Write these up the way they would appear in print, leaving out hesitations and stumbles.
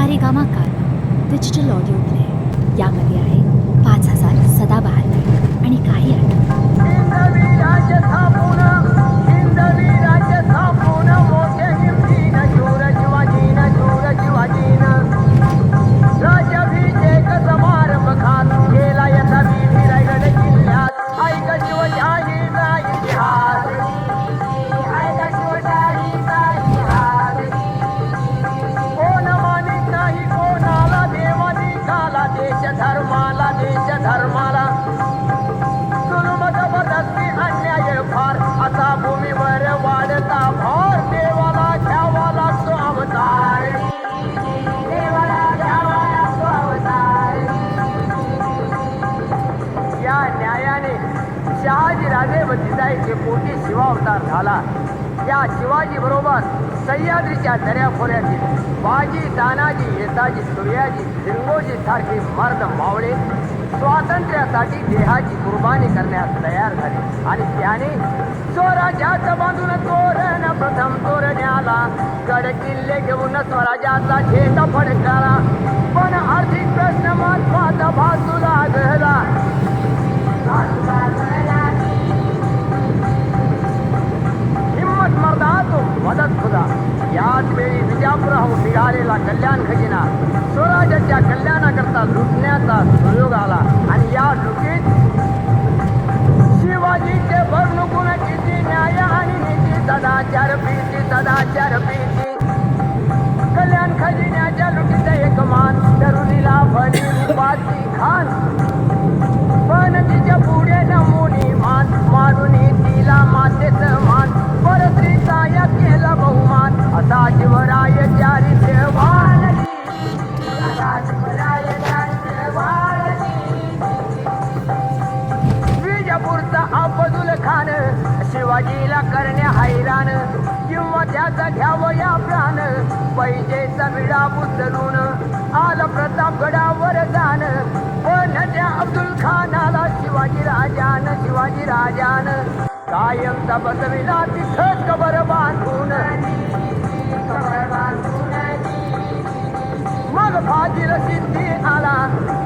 सारेगामा कारवा digital audio play यामध्ये आहे 5000 सदाबहार आणि काही आठवणी. हिंदवी राज्य स्थापून हिंदवी राज्य स्थापून मोठे हिमतीन शूर शिवाजीन राज्याभिषेक समारंभ खात केला यथा बीड रायगड जिल्ह्यात. ऐक शिवशाहीचा इतिहास, ऐक शिवशाहीचा इतिहास. कोण मानित नाही कोणाला देवाधिकाला, देश धर्माला जुलूम जबरदस्ती अन्याय फार असा भूमीवर वाढता भार. देवाला घ्यावा लागतो अवतार, देवाला घ्यावा लागतो अवतार. या न्यायाने शहाजी राजे व जिजाईचे पोटी शिवावतार झाला. या शिवाजी बरोबर सह्याद्रीच्या दऱ्याखोऱ्यातील बाजी, तानाजी, येताजी, सूर्याजी, लिंगोजी सारखे मर्द मावळे स्वातंत्र्यासाठी देहाची कुर्बानी करण्यास तयार झाले. आणि त्याने स्वराज्याचं बांधून तोरण प्रथम तोरण्याला गड किल्ले घेऊन स्वराज्याचा झेंडा फडकाला. पण आर्थिक प्रश्न महत्वाचा भासू लागला. हिम्मत मर्दा तो मदत खुदा. याच वेळी विजापुराहून निघालेला कल्याण खजिना स्वराज्याच्या कल्याणाकरता लुटण्याचा सुयोग आला. आणि या लुटीत शिवाजीचे वर्णुगुण किती, न्याय आणि नीती, सदाचार प्रीती. कल्याण खजिन्याच्या लुटीचा एक मान तरुणीला भली रूपाची खान. पण तिच्या पुढे नमुनी मान मारून तिला मातेच मान. परस्त्रीचा या केला बहुमान असा शिवराय चारित्र्यवान. विजापूरचा अफजल खान शिवाजीला करण्या हैराण. किंवा त्याचा घ्यावं या प्राण. पैजेचा विडा उचलून आला प्रतापगडावर जाण. पण त्या अब्दुल खानाला शिवाजी राजान कायमचा बसविला तिथंच कबर बांधून. मग फाजील सिद्धी आला,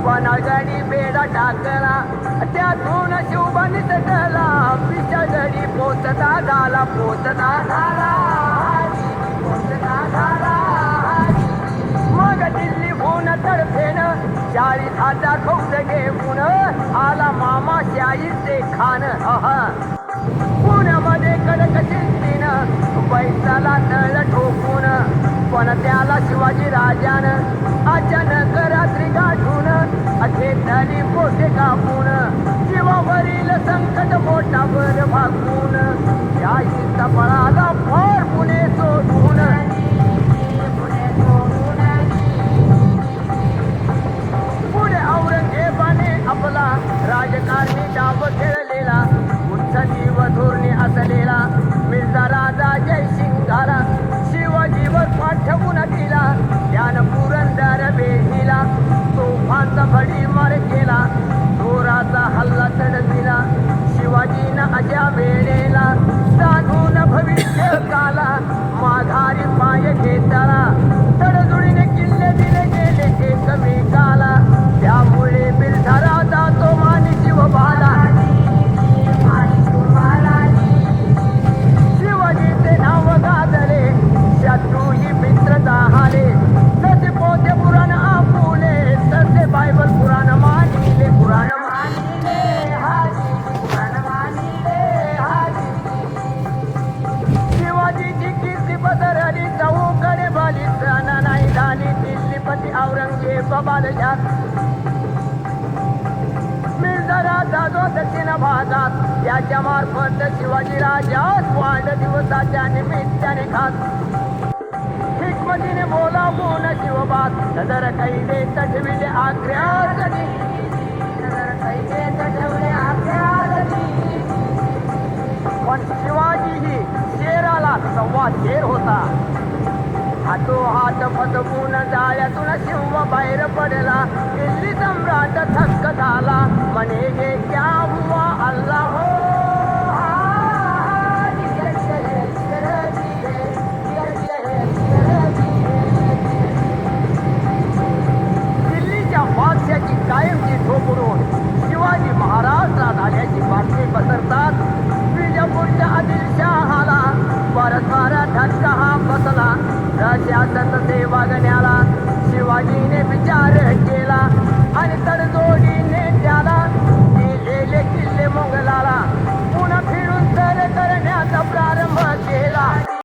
वनागडी बेडा टाकला. त्यातून शिवबा निसटला, पिछगडी पोचता झाला. मग दिल्लीहून तडफेन 40,000 फौज घेऊन आला मामा शाहीचे खान. पुण्यामध्ये कडक शिस्तीनं पैसाला तळ ठोकून. पण त्याला शिवाजी राजान अचानक रात्री गाठून घेतली पोटे कापून. जीवावरील संकट मोठावर भागून शाहीचा पळाला फार पुणे सोडून. पुढे औरंगजेबाने आपला राजकारणी डाव खेळलेला. उत्सवी व धोरणी असलेला मिर्झा राजा जयसिंगाला शिवाजीवर पाठवून दिला. त्यानं पुरंदर वेढीला तोफांचा भडीमार केला. चोराचा हल्ला चढविला शिवाजीनं अशा वेळेला. साधून भविष्य काला माघारी पाय घेतला. तडजोडीने किल्ले दिले गेले एकमेकाला. त्यामुळे बिरधा राजा तो मानी शिवबाला. शिवाजीचे नाव गाजले, शत्रूही मित्र जाहले. तसे पोते पुराण आपुले, तसे बायबल पुराण मानिले. शिवाजीची कीर्ती पसरली चहूकडे भली. सण नाही झाली दिल्लीपती औरंगजेब बादशाह. मिर्झा जो दक्षिण भागात याच्या मार्फत शिवाजी राजास वाढदिवसाच्या निमित्ताने खास हिकमतीने बोलावून शिवबात नजर कैदे ठेवले आग्र्यासाठी. पण शिवाजी ही शेराला सव्वा शेर होता. हात फसवून जाळ्यातून शिव बाहेर पडला. दिल्ली सम्राट थक्क झाला, म्हणे गे क्या हुआ अल्लाह हो. बसला. तशाच तसे वागण्याला शिवाजीने विचार केला.